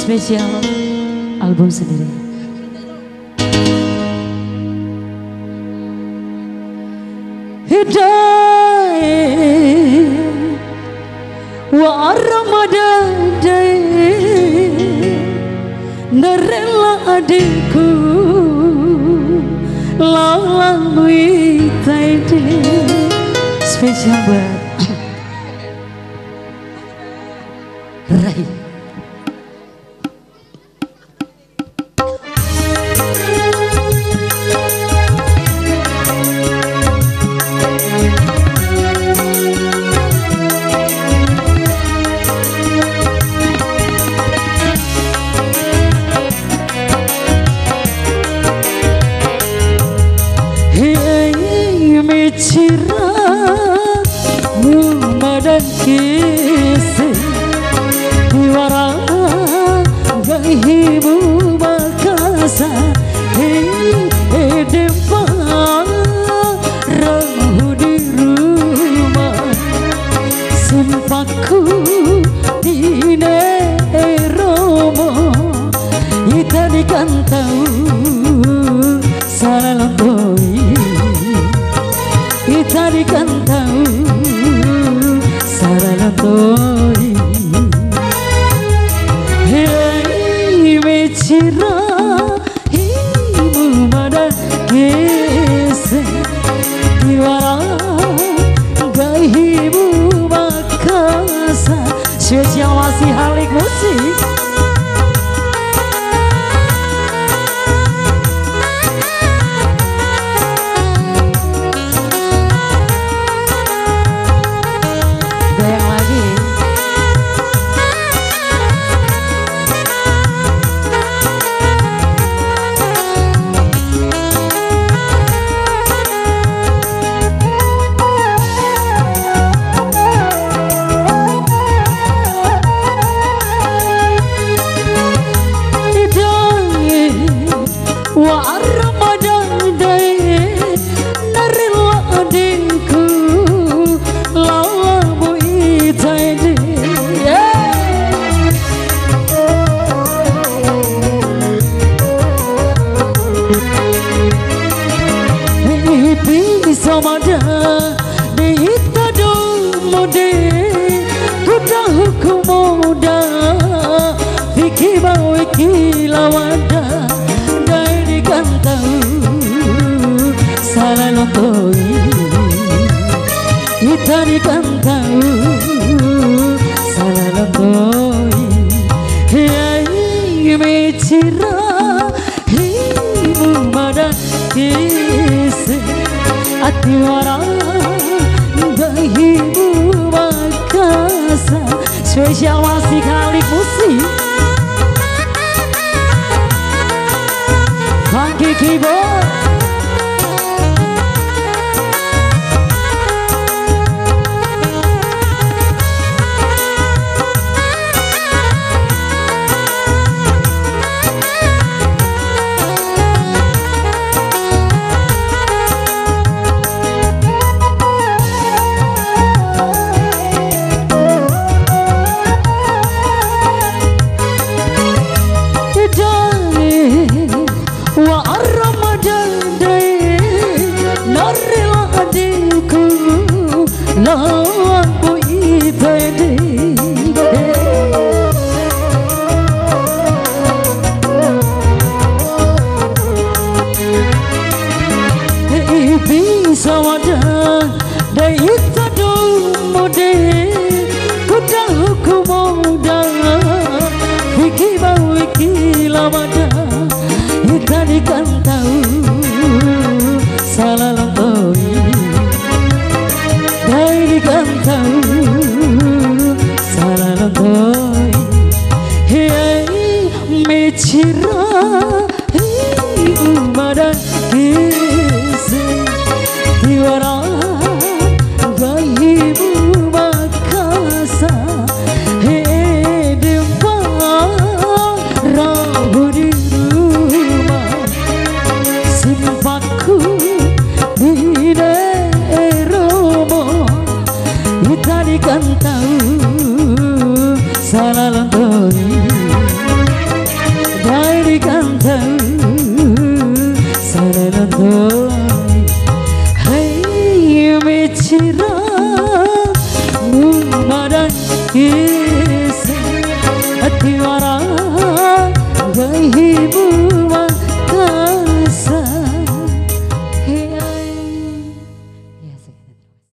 spesial album sendiri. Hidayah wa Ramadan nerela adikku lalui taide spesial buat Rai. Cira mumadan kisi diwara gahimu makasa dempa rahu di rumah sumpahku dine romo itanikan tahu salah lamboi itarikan tahu sarana toi hei mecira himu mada kese diwara gahimu makasa spesial masih halik musik. Samada de itado mode kuda hukumoda fikir bawa kilawada dari kantau salah lotoi itari kantau salah lotoi hei mecira himu mada kisi atiwara gahimu makasa spesial masih kali musik funky keyboard. Itanikan tahu salah lamboi itanikan tahu salah lamboi hei mecira hei umadan kisi diwara gahimu makasa hei dempa rahu di sumpahku dine romo itanikan tahu salah lamboi Kisah hati orang gahibu